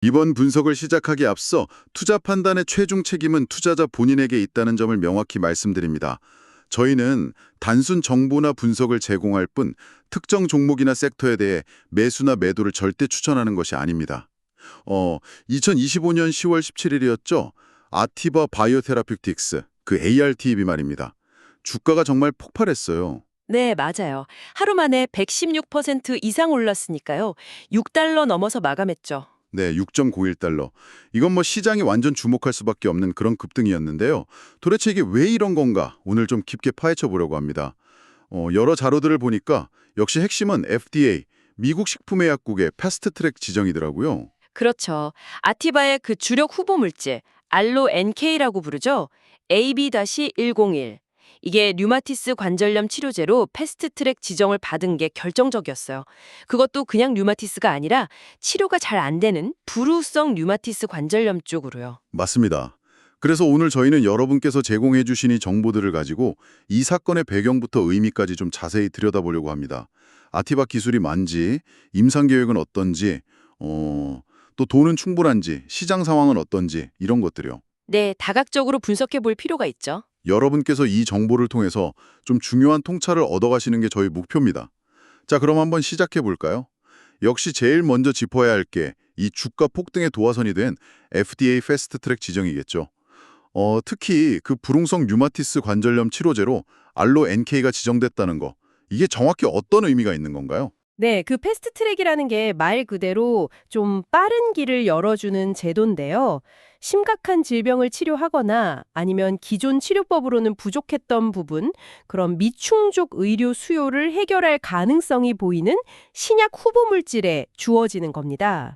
이번 분석을 시작하기에 앞서 투자 판단의 최종 책임은 투자자 본인에게 있다는 점을 명확히 말씀드립니다. 저희는 단순 정보나 분석을 제공할 뿐 특정 종목이나 섹터에 대해 매수나 매도를 절대 추천하는 것이 아닙니다. 2025년 10월 17일이었죠. 아티바 바이오테라피틱스, 그 ARTB 말입니다. 주가가 정말 폭발했어요. 네, 맞아요. 하루 만에 116% 이상 올랐으니까요. 6달러 넘어서 마감했죠. 네, 6.91달러. 이건 뭐 시장이 완전 주목할 수밖에 없는 그런 급등이었는데요. 도대체 이게 왜 이런 건가? 오늘 좀 깊게 파헤쳐 보려고 합니다. 여러 자료들을 보니까 역시 핵심은 FDA, 미국 식품의약국의 패스트트랙 지정이더라고요. 그렇죠. 아티바의 그 주력 후보 물질, 알로 NK라고 부르죠. AB-101. 이게 류마티스 관절염 치료제로 패스트트랙 지정을 받은 게 결정적이었어요. 그것도 그냥 류마티스가 아니라 치료가 잘 안 되는 불우성 류마티스 관절염 쪽으로요. 맞습니다. 그래서 오늘 저희는 여러분께서 제공해 주신 이 정보들을 가지고 이 사건의 배경부터 의미까지 좀 자세히 들여다보려고 합니다. 아티바 기술이 뭔지, 임상 계획은 어떤지, 또 돈은 충분한지, 시장 상황은 어떤지 이런 것들이요. 네, 다각적으로 분석해 볼 필요가 있죠. 여러분께서 이 정보를 통해서 좀 중요한 통찰을 얻어가시는 게 저희 목표입니다. 자, 그럼 한번 시작해 볼까요? 역시 제일 먼저 짚어야 할 게 이 주가 폭등의 도화선이 된 FDA 패스트트랙 지정이겠죠. 특히 그 불응성 류마티스 관절염 치료제로 알로 NK가 지정됐다는 거. 이게 정확히 어떤 의미가 있는 건가요? 네, 그 패스트 트랙이라는 게 말 그대로 좀 빠른 길을 열어주는 제도인데요. 심각한 질병을 치료하거나 아니면 기존 치료법으로는 부족했던 부분, 그런 미충족 의료 수요를 해결할 가능성이 보이는 신약 후보 물질에 주어지는 겁니다.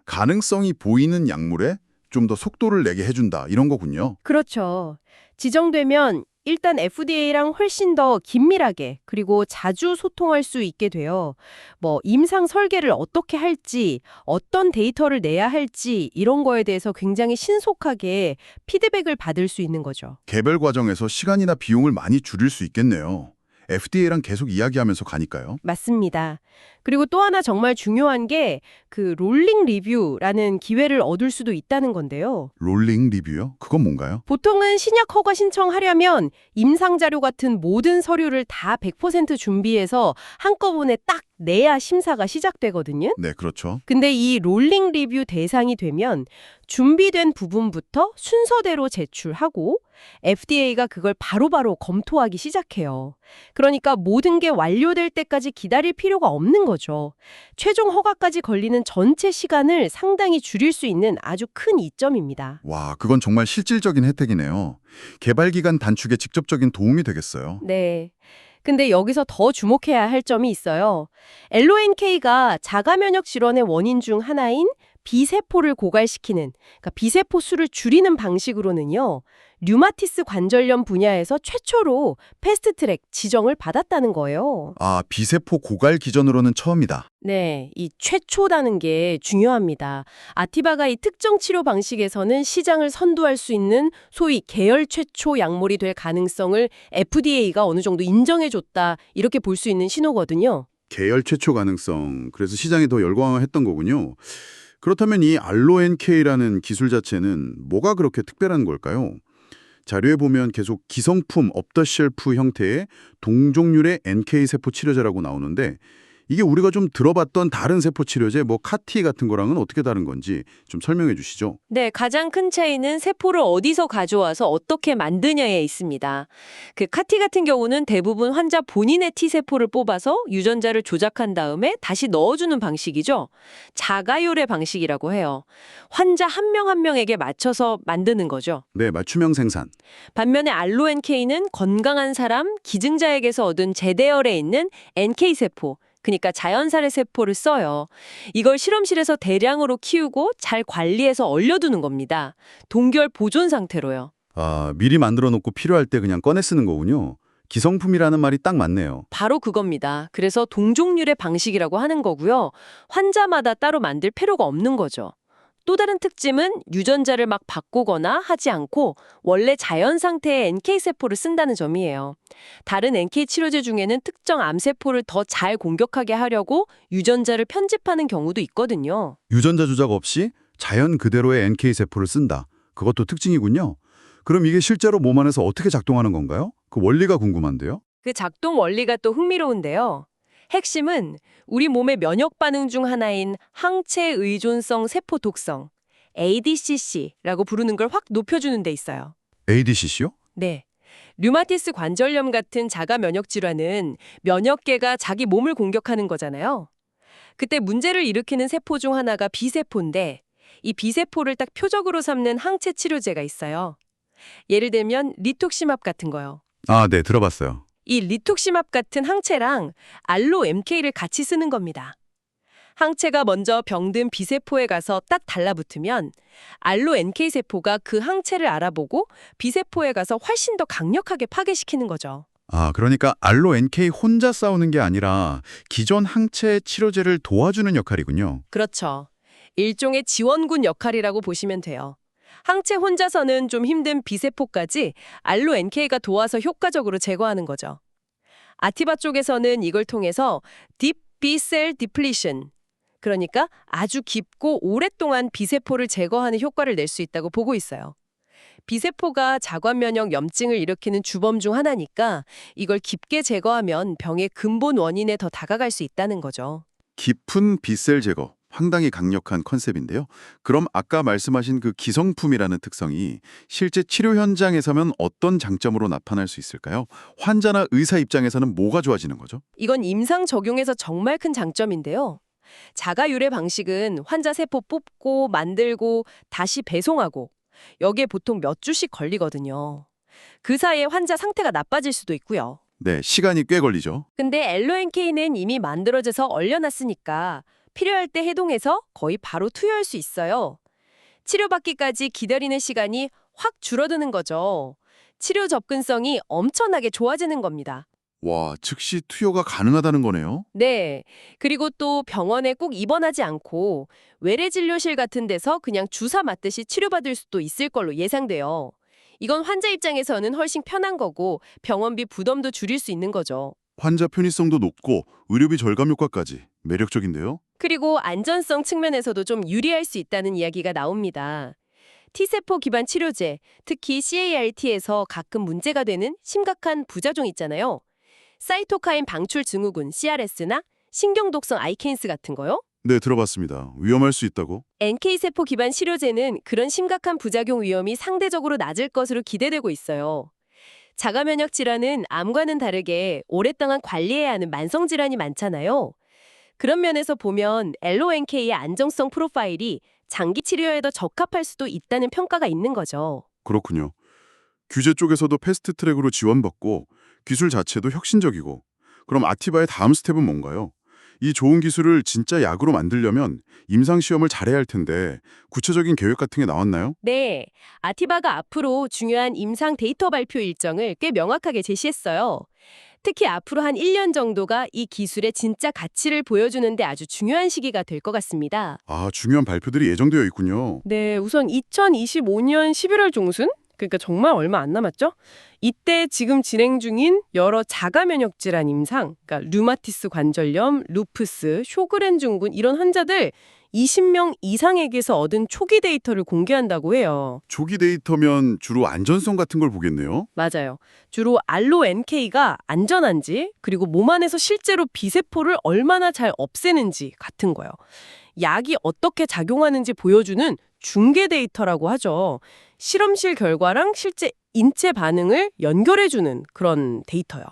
가능성이 보이는 약물에 좀 더 속도를 내게 해준다 이런 거군요. 그렇죠. 지정되면 일단 FDA랑 훨씬 더 긴밀하게 그리고 자주 소통할 수 있게 돼요. 뭐 임상 설계를 어떻게 할지, 어떤 데이터를 내야 할지 이런 거에 대해서 굉장히 신속하게 피드백을 받을 수 있는 거죠. 개별 과정에서 시간이나 비용을 많이 줄일 수 있겠네요. FDA랑 계속 이야기하면서 가니까요. 맞습니다. 그리고 또 하나 정말 중요한 게 그 롤링 리뷰라는 기회를 얻을 수도 있다는 건데요. 롤링 리뷰요? 그건 뭔가요? 보통은 신약 허가 신청하려면 임상 자료 같은 모든 서류를 다 100% 준비해서 한꺼번에 딱 내야 심사가 시작되거든요. 네, 그렇죠. 근데 이 롤링 리뷰 대상이 되면 준비된 부분부터 순서대로 제출하고 FDA가 그걸 바로바로 검토하기 시작해요. 그러니까 모든 게 완료될 때까지 기다릴 필요가 없는 거죠. 최종 허가까지 걸리는 전체 시간을 상당히 줄일 수 있는 아주 큰 이점입니다. 와, 그건 정말 실질적인 혜택이네요. 개발 기간 단축에 직접적인 도움이 되겠어요. 네. 근데 여기서 더 주목해야 할 점이 있어요. LONK가 자가 면역 질환의 원인 중 하나인 B세포를 고갈시키는, 그러니까 B세포 수를 줄이는 방식으로는요. 류마티스 관절염 분야에서 최초로 패스트트랙 지정을 받았다는 거예요. 비세포 고갈 기전으로는 처음이다. 네, 이 최초라는 게 중요합니다. 아티바가 이 특정 치료 방식에서는 시장을 선도할 수 있는 소위 계열 최초 약물이 될 가능성을 FDA가 어느 정도 인정해줬다, 이렇게 볼 수 있는 신호거든요. 계열 최초 가능성, 그래서 시장이 더 열광했던 거군요. 그렇다면 이 알로NK라는 기술 자체는 뭐가 그렇게 특별한 걸까요? 자료에 보면 계속 기성품, 업더쉘프 형태의 동종률의 NK 세포 치료제라고 나오는데 이게 우리가 좀 들어봤던 다른 세포 치료제, 뭐 카티 같은 거랑은 어떻게 다른 건지 좀 설명해 주시죠. 네, 가장 큰 차이는 세포를 어디서 가져와서 어떻게 만드냐에 있습니다. 그 카티 같은 경우는 대부분 환자 본인의 T세포를 뽑아서 유전자를 조작한 다음에 다시 넣어주는 방식이죠. 자가요래 방식이라고 해요. 환자 한 명 한 명에게 맞춰서 만드는 거죠. 네, 맞춤형 생산. 반면에 알로-NK는 건강한 사람, 기증자에게서 얻은 재대열에 있는 NK세포, 그러니까 자연살의 세포를 써요. 이걸 실험실에서 대량으로 키우고 잘 관리해서 얼려두는 겁니다. 동결 보존 상태로요. 미리 만들어 놓고 필요할 때 그냥 꺼내 쓰는 거군요. 기성품이라는 말이 딱 맞네요. 바로 그겁니다. 그래서 동종률의 방식이라고 하는 거고요. 환자마다 따로 만들 필요가 없는 거죠. 또 다른 특징은 유전자를 막 바꾸거나 하지 않고 원래 자연 상태의 NK세포를 쓴다는 점이에요. 다른 NK 치료제 중에는 특정 암세포를 더 잘 공격하게 하려고 유전자를 편집하는 경우도 있거든요. 유전자 조작 없이 자연 그대로의 NK 세포를 쓴다. 그것도 특징이군요. 그럼 이게 실제로 몸 안에서 어떻게 작동하는 건가요? 그 원리가 궁금한데요. 그 작동 원리가 또 흥미로운데요. 핵심은 우리 몸의 면역 반응 중 하나인 항체 의존성 세포 독성, ADCC라고 부르는 걸 확 높여주는 데 있어요. ADCC요? 네. 류마티스 관절염 같은 자가 면역 질환은 면역계가 자기 몸을 공격하는 거잖아요. 그때 문제를 일으키는 세포 중 하나가 B세포인데 이 B세포를 딱 표적으로 삼는 항체 치료제가 있어요. 예를 들면 리톡시맙 같은 거요. 아, 네, 들어봤어요. 이 리톡시맙 같은 항체랑 알로 MK를 같이 쓰는 겁니다. 항체가 먼저 병든 B세포에 가서 딱 달라붙으면 알로 NK 세포가 그 항체를 알아보고 B세포에 가서 훨씬 더 강력하게 파괴시키는 거죠. 아, 그러니까 알로 NK 혼자 싸우는 게 아니라 기존 항체 치료제를 도와주는 역할이군요. 그렇죠. 일종의 지원군 역할이라고 보시면 돼요. 항체 혼자서는 좀 힘든 B세포까지 알로 NK가 도와서 효과적으로 제거하는 거죠. 아티바 쪽에서는 이걸 통해서 Deep B-cell depletion, 그러니까 아주 깊고 오랫동안 B세포를 제거하는 효과를 낼 수 있다고 보고 있어요. B세포가 자관면역 염증을 일으키는 주범 중 하나니까 이걸 깊게 제거하면 병의 근본 원인에 더 다가갈 수 있다는 거죠. 깊은 B셀 제거, 상당히 강력한 컨셉인데요. 그럼 아까 말씀하신 그 기성품이라는 특성이 실제 치료 현장에서면 어떤 장점으로 나타날 수 있을까요? 환자나 의사 입장에서는 뭐가 좋아지는 거죠? 이건 임상 적용에서 정말 큰 장점인데요. 자가 유래 방식은 환자 세포 뽑고 만들고 다시 배송하고 여기에 보통 몇 주씩 걸리거든요. 그 사이에 환자 상태가 나빠질 수도 있고요. 네, 시간이 꽤 걸리죠. 근데 LONK는 이미 만들어져서 얼려놨으니까 필요할 때 해동해서 거의 바로 투여할 수 있어요. 치료받기까지 기다리는 시간이 확 줄어드는 거죠. 치료 접근성이 엄청나게 좋아지는 겁니다. 와, 즉시 투여가 가능하다는 거네요. 네. 그리고 또 병원에 꼭 입원하지 않고 외래진료실 같은 데서 그냥 주사 맞듯이 치료받을 수도 있을 걸로 예상돼요. 이건 환자 입장에서는 훨씬 편한 거고 병원비 부담도 줄일 수 있는 거죠. 환자 편의성도 높고 의료비 절감 효과까지 매력적인데요. 그리고 안전성 측면에서도 좀 유리할 수 있다는 이야기가 나옵니다. T세포 기반 치료제, 특히 CAR-T에서 가끔 문제가 되는 심각한 부작용 있잖아요. 사이토카인 방출 증후군 CRS나 신경독성 아이캔스 같은 거요. 네, 들어봤습니다. 위험할 수 있다고? NK세포 기반 치료제는 그런 심각한 부작용 위험이 상대적으로 낮을 것으로 기대되고 있어요. 자가면역 질환은 암과는 다르게 오랫동안 관리해야 하는 만성 질환이 많잖아요. 그런 면에서 보면 LONK의 안정성 프로파일이 장기 치료에 더 적합할 수도 있다는 평가가 있는 거죠. 그렇군요. 규제 쪽에서도 패스트 트랙으로 지원받고 기술 자체도 혁신적이고 그럼 아티바의 다음 스텝은 뭔가요? 이 좋은 기술을 진짜 약으로 만들려면 임상시험을 잘해야 할 텐데 구체적인 계획 같은 게 나왔나요? 네, 아티바가 앞으로 중요한 임상 데이터 발표 일정을 꽤 명확하게 제시했어요. 특히 앞으로 한 1년 정도가 이 기술의 진짜 가치를 보여주는데 아주 중요한 시기가 될 것 같습니다. 아, 중요한 발표들이 예정되어 있군요. 네, 우선 2025년 11월 중순? 그러니까 정말 얼마 안 남았죠? 이때 지금 진행 중인 여러 자가면역 질환 임상, 그러니까 류마티스 관절염, 루푸스, 쇼그렌 증후군 이런 환자들 20명 이상에게서 얻은 초기 데이터를 공개한다고 해요. 초기 데이터면 주로 안전성 같은 걸 보겠네요. 맞아요. 주로 알로 NK가 안전한지 그리고 몸 안에서 실제로 B세포를 얼마나 잘 없애는지 같은 거요. 약이 어떻게 작용하는지 보여주는 중계 데이터라고 하죠. 실험실 결과랑 실제 인체 반응을 연결해주는 그런 데이터요.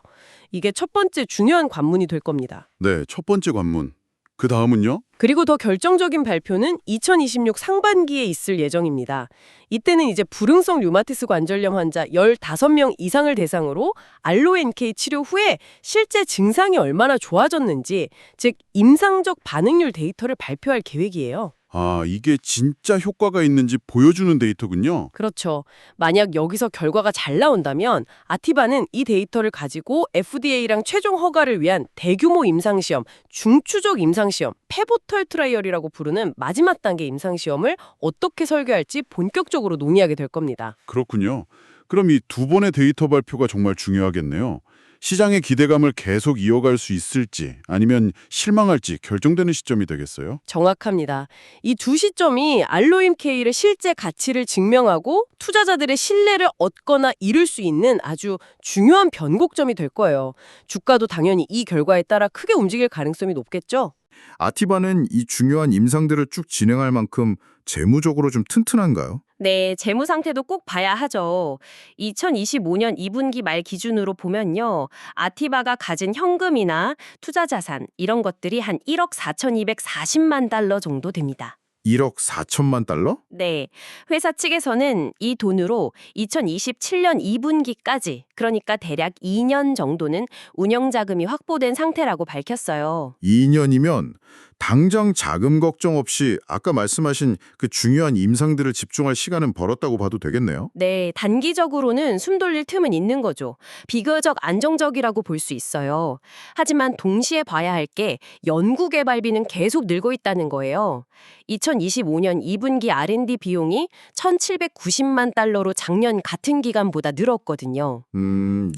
이게 첫 번째 중요한 관문이 될 겁니다. 네, 첫 번째 관문. 그 다음은요? 그리고 더 결정적인 발표는 2026 상반기에 있을 예정입니다. 이때는 이제 불응성 류마티스 관절염 환자 15명 이상을 대상으로 알로-NK 치료 후에 실제 증상이 얼마나 좋아졌는지, 즉 임상적 반응률 데이터를 발표할 계획이에요. 아, 이게 진짜 효과가 있는지 보여주는 데이터군요. 그렇죠. 만약 여기서 결과가 잘 나온다면 아티바는 이 데이터를 가지고 FDA랑 최종 허가를 위한 대규모 임상시험, 중추적 임상시험, 페보털 트라이얼이라고 부르는 마지막 단계 임상시험을 어떻게 설계할지 본격적으로 논의하게 될 겁니다. 그렇군요. 그럼 이 두 번의 데이터 발표가 정말 중요하겠네요. 시장의 기대감을 계속 이어갈 수 있을지 아니면 실망할지 결정되는 시점이 되겠어요? 정확합니다. 이 두 시점이 알로임 K의 실제 가치를 증명하고 투자자들의 신뢰를 얻거나 잃을 수 있는 아주 중요한 변곡점이 될 거예요. 주가도 당연히 이 결과에 따라 크게 움직일 가능성이 높겠죠? 아티바는 이 중요한 임상들을 쭉 진행할 만큼 재무적으로 좀 튼튼한가요? 네, 재무 상태도 꼭 봐야 하죠. 2025년 2분기 말 기준으로 보면요. 아티바가 가진 현금이나 투자 자산 이런 것들이 한 1억 4,240만 달러 정도 됩니다. 1억 4천만 달러? 네, 회사 측에서는 이 돈으로 2027년 2분기까지 그러니까 대략 2년 정도는 운영 자금이 확보된 상태라고 밝혔어요. 2년이면 당장 자금 걱정 없이 아까 말씀하신 그 중요한 임상들을 집중할 시간은 벌었다고 봐도 되겠네요. 네, 단기적으로는 숨 돌릴 틈은 있는 거죠. 비교적 안정적이라고 볼 수 있어요. 하지만 동시에 봐야 할 게 연구개발비는 계속 늘고 있다는 거예요. 2025년 2분기 R&D 비용이 1,790만 달러로 작년 같은 기간보다 늘었거든요.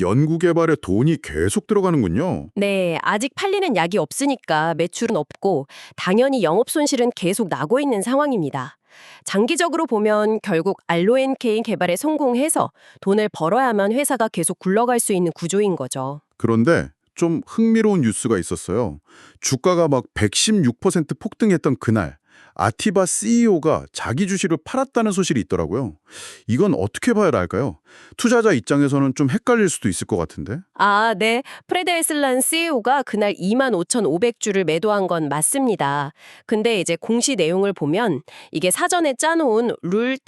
연구개발에 돈이 계속 들어가는군요. 네, 아직 팔리는 약이 없으니까 매출은 없고 당연히 영업 손실은 계속 나고 있는 상황입니다. 장기적으로 보면 결국 알로엔케인 개발에 성공해서 돈을 벌어야만 회사가 계속 굴러갈 수 있는 구조인 거죠. 그런데 좀 흥미로운 뉴스가 있었어요. 주가가 막 116% 폭등했던 그날 아티바 CEO가 자기 주식을 팔았다는 소식이 있더라고요. 이건 어떻게 봐야 할까요? 투자자 입장에서는 좀 헷갈릴 수도 있을 것 같은데. 아, 네. 프레드 에슬란 CEO가 그날 25,500주를 매도한 건 맞습니다. 근데 이제 공시 내용을 보면 이게 사전에 짜놓은 룰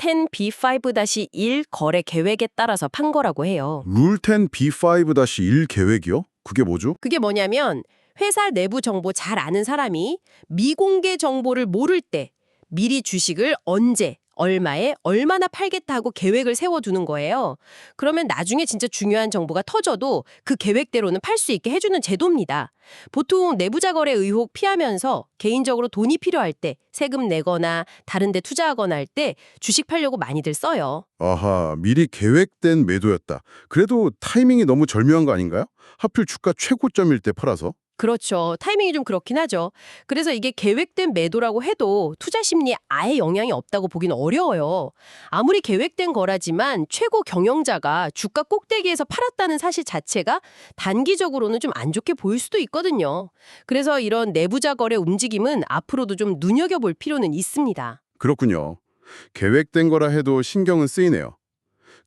10B5-1 거래 계획에 따라서 판 거라고 해요. 룰 10B5-1 계획이요? 그게 뭐죠? 그게 뭐냐면 회사 내부 정보 잘 아는 사람이 미공개 정보를 모를 때 미리 주식을 언제, 얼마에, 얼마나 팔겠다 하고 계획을 세워두는 거예요. 그러면 나중에 진짜 중요한 정보가 터져도 그 계획대로는 팔 수 있게 해주는 제도입니다. 보통 내부자 거래 의혹 피하면서 개인적으로 돈이 필요할 때 세금 내거나 다른 데 투자하거나 할 때 주식 팔려고 많이들 써요. 아하, 미리 계획된 매도였다. 그래도 타이밍이 너무 절묘한 거 아닌가요? 하필 주가 최고점일 때 팔아서. 그렇죠. 타이밍이 좀 그렇긴 하죠. 그래서 이게 계획된 매도라고 해도 투자 심리에 아예 영향이 없다고 보기는 어려워요. 아무리 계획된 거라지만 최고 경영자가 주가 꼭대기에서 팔았다는 사실 자체가 단기적으로는 좀 안 좋게 보일 수도 있거든요. 그래서 이런 내부자 거래 움직임은 앞으로도 좀 눈여겨볼 필요는 있습니다. 그렇군요. 계획된 거라 해도 신경은 쓰이네요.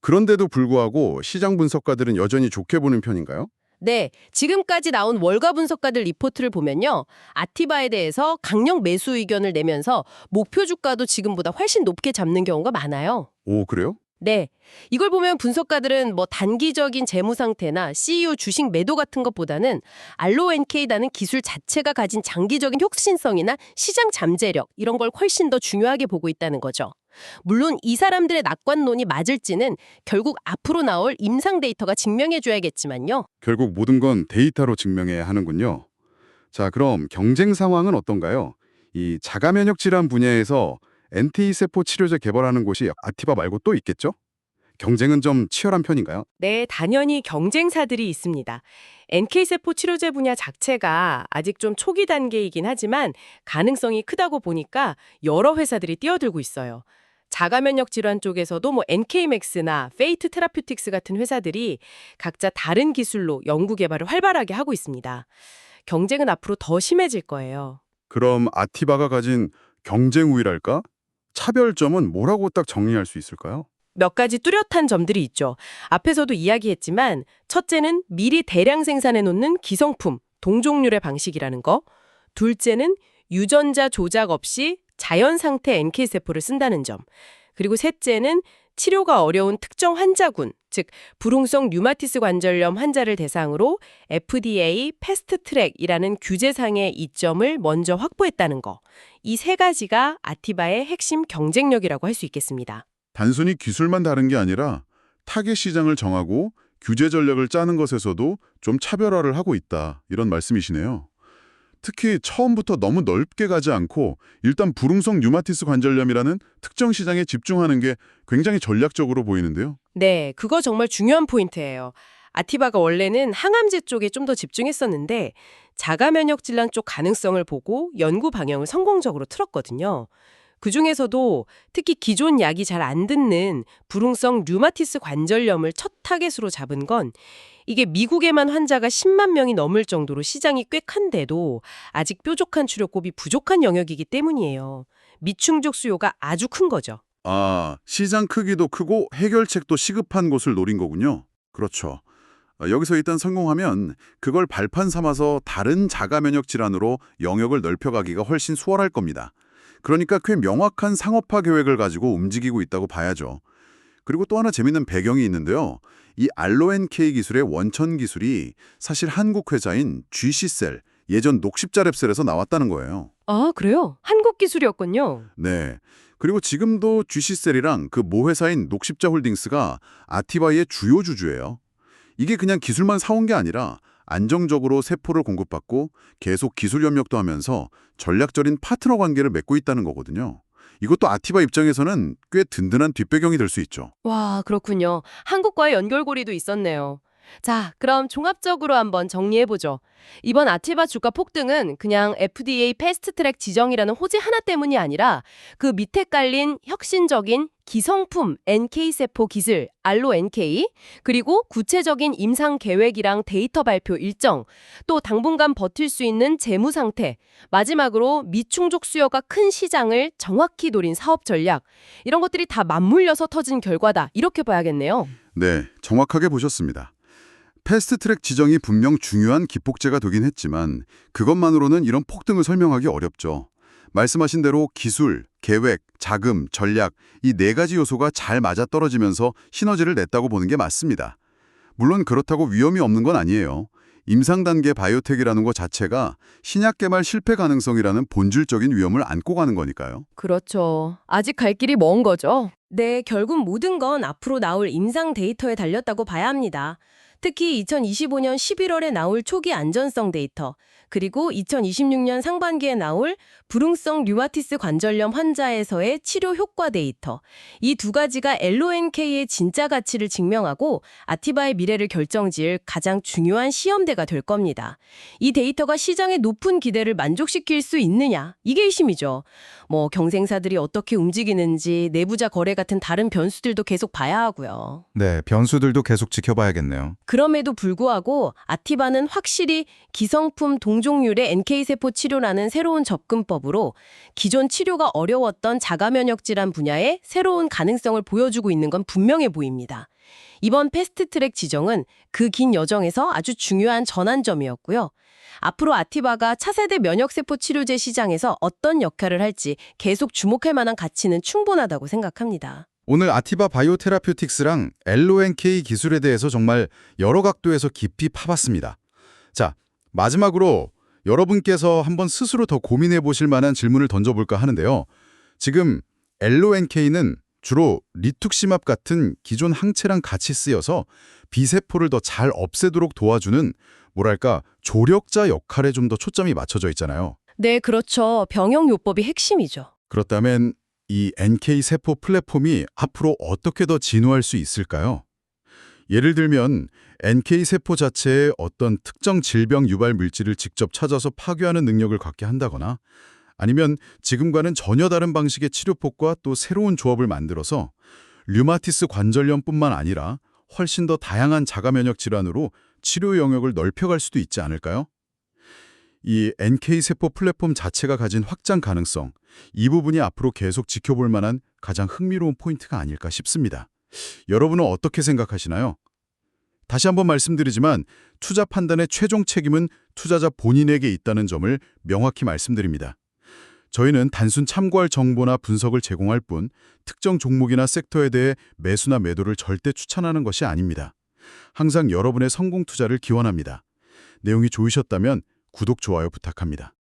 그런데도 불구하고 시장 분석가들은 여전히 좋게 보는 편인가요? 네, 지금까지 나온 월가 분석가들 리포트를 보면요. 아티바에 대해서 강력 매수 의견을 내면서 목표 주가도 지금보다 훨씬 높게 잡는 경우가 많아요. 오, 그래요? 네, 이걸 보면 분석가들은 뭐 단기적인 재무 상태나 CEO 주식 매도 같은 것보다는 알로엔케이라는 기술 자체가 가진 장기적인 혁신성이나 시장 잠재력 이런 걸 훨씬 더 중요하게 보고 있다는 거죠. 물론 이 사람들의 낙관론이 맞을지는 결국 앞으로 나올 임상 데이터가 증명해줘야겠지만요. 결국 모든 건 데이터로 증명해야 하는군요. 자, 그럼 경쟁 상황은 어떤가요? 이 자가 면역 질환 분야에서 NT 세포 치료제 개발하는 곳이 아티바 말고 또 있겠죠? 경쟁은 좀 치열한 편인가요? 네, 당연히 경쟁사들이 있습니다. NK세포 치료제 분야 자체가 아직 좀 초기 단계이긴 하지만 가능성이 크다고 보니까 여러 회사들이 뛰어들고 있어요. 자가면역 질환 쪽에서도 뭐 NK맥스나 페이트 테라퓨틱스 같은 회사들이 각자 다른 기술로 연구 개발을 활발하게 하고 있습니다. 경쟁은 앞으로 더 심해질 거예요. 그럼 아티바가 가진 경쟁 우위랄까? 차별점은 뭐라고 딱 정리할 수 있을까요? 몇 가지 뚜렷한 점들이 있죠. 앞에서도 이야기했지만 첫째는 미리 대량 생산해 놓는 기성품, 동종률의 방식이라는 거. 둘째는 유전자 조작 없이 자연 상태 NK세포를 쓴다는 점. 그리고 셋째는 치료가 어려운 특정 환자군, 즉 불홍성 류마티스 관절염 환자를 대상으로 FDA 패스트트랙이라는 규제상의 이점을 먼저 확보했다는 거. 이 세 가지가 아티바의 핵심 경쟁력이라고 할 수 있겠습니다. 단순히 기술만 다른 게 아니라 타겟 시장을 정하고 규제 전략을 짜는 것에서도 좀 차별화를 하고 있다. 이런 말씀이시네요. 특히 처음부터 너무 넓게 가지 않고 일단 불응성 류마티스 관절염이라는 특정 시장에 집중하는 게 굉장히 전략적으로 보이는데요. 네, 그거 정말 중요한 포인트예요. 아티바가 원래는 항암제 쪽에 좀 더 집중했었는데 자가 면역 질환 쪽 가능성을 보고 연구 방향을 성공적으로 틀었거든요. 그중에서도 특히 기존 약이 잘 안 듣는 불응성 류마티스 관절염을 첫 타겟으로 잡은 건 이게 미국에만 환자가 10만 명이 넘을 정도로 시장이 꽤 큰데도 아직 뾰족한 치료법이 부족한 영역이기 때문이에요. 미충족 수요가 아주 큰 거죠. 아, 시장 크기도 크고 해결책도 시급한 곳을 노린 거군요. 그렇죠. 여기서 일단 성공하면 그걸 발판 삼아서 다른 자가 면역 질환으로 영역을 넓혀가기가 훨씬 수월할 겁니다. 그러니까 꽤 명확한 상업화 계획을 가지고 움직이고 있다고 봐야죠. 그리고 또 하나 재밌는 배경이 있는데요. 이 알로-NK 기술의 원천 기술이 사실 한국 회사인 GC셀, 예전 녹십자랩셀에서 나왔다는 거예요. 아, 그래요? 한국 기술이었군요. 네. 그리고 지금도 GC셀이랑 그 모회사인 녹십자홀딩스가 아티바이의 주요 주주예요. 이게 그냥 기술만 사온 게 아니라 안정적으로 세포를 공급받고 계속 기술 협력도 하면서 전략적인 파트너 관계를 맺고 있다는 거거든요. 이것도 아티바 입장에서는 꽤 든든한 뒷배경이 될 수 있죠. 와, 그렇군요. 한국과의 연결고리도 있었네요. 자, 그럼 종합적으로 한번 정리해보죠. 이번 아티바 주가 폭등은 그냥 FDA 패스트트랙 지정이라는 호재 하나 때문이 아니라 그 밑에 깔린 혁신적인 기성품 NK세포 기술, 알로-NK, 그리고 구체적인 임상 계획이랑 데이터 발표 일정, 또 당분간 버틸 수 있는 재무 상태, 마지막으로 미충족 수요가 큰 시장을 정확히 노린 사업 전략, 이런 것들이 다 맞물려서 터진 결과다. 이렇게 봐야겠네요. 네, 정확하게 보셨습니다. 패스트트랙 지정이 분명 중요한 기폭제가 되긴 했지만 그것만으로는 이런 폭등을 설명하기 어렵죠. 말씀하신 대로 기술, 계획, 자금, 전략 이 네 가지 요소가 잘 맞아떨어지면서 시너지를 냈다고 보는 게 맞습니다. 물론 그렇다고 위험이 없는 건 아니에요. 임상 단계 바이오텍이라는 것 자체가 신약 개발 실패 가능성이라는 본질적인 위험을 안고 가는 거니까요. 그렇죠. 아직 갈 길이 먼 거죠. 네, 결국 모든 건 앞으로 나올 임상 데이터에 달렸다고 봐야 합니다. 특히 2025년 11월에 나올 초기 안전성 데이터, 그리고 2026년 상반기에 나올 불응성 류마티스 관절염 환자에서의 치료 효과 데이터. 이 두 가지가 알로-NK의 진짜 가치를 증명하고 아티바의 미래를 결정지을 가장 중요한 시험대가 될 겁니다. 이 데이터가 시장의 높은 기대를 만족시킬 수 있느냐? 이게 핵심이죠. 경쟁사들이 어떻게 움직이는지, 내부자 거래 같은 다른 변수들도 계속 봐야 하고요. 네, 변수들도 계속 지켜봐야겠네요. 그럼에도 불구하고 아티바는 확실히 기성품 동종률의 NK세포 치료라는 새로운 접근법으로 기존 치료가 어려웠던 자가면역 질환 분야에 새로운 가능성을 보여주고 있는 건 분명해 보입니다. 이번 패스트트랙 지정은 그 긴 여정에서 아주 중요한 전환점이었고요. 앞으로 아티바가 차세대 면역세포 치료제 시장에서 어떤 역할을 할지 계속 주목할 만한 가치는 충분하다고 생각합니다. 오늘 아티바 바이오테라퓨틱스랑 알로-NK 기술에 대해서 정말 여러 각도에서 깊이 파봤습니다. 자, 마지막으로 여러분께서 한번 스스로 더 고민해 보실 만한 질문을 던져볼까 하는데요. 지금 알로-NK는 주로 리투크시맙 같은 기존 항체랑 같이 쓰여서 비세포를 더 잘 없애도록 도와주는 뭐랄까 조력자 역할에 좀 더 초점이 맞춰져 있잖아요. 네, 그렇죠. 병용요법이 핵심이죠. 그렇다면 이 NK 세포 플랫폼이 앞으로 어떻게 더 진화할 수 있을까요? 예를 들면 NK 세포 자체에 어떤 특정 질병 유발 물질을 직접 찾아서 파괴하는 능력을 갖게 한다거나 아니면 지금과는 전혀 다른 방식의 치료법과 또 새로운 조합을 만들어서 류마티스 관절염뿐만 아니라 훨씬 더 다양한 자가면역 질환으로 치료 영역을 넓혀갈 수도 있지 않을까요? 이 NK세포 플랫폼 자체가 가진 확장 가능성, 이 부분이 앞으로 계속 지켜볼 만한 가장 흥미로운 포인트가 아닐까 싶습니다. 여러분은 어떻게 생각하시나요? 다시 한번 말씀드리지만 투자 판단의 최종 책임은 투자자 본인에게 있다는 점을 명확히 말씀드립니다. 저희는 단순 참고할 정보나 분석을 제공할 뿐 특정 종목이나 섹터에 대해 매수나 매도를 절대 추천하는 것이 아닙니다. 항상 여러분의 성공 투자를 기원합니다. 내용이 좋으셨다면 구독, 좋아요 부탁합니다.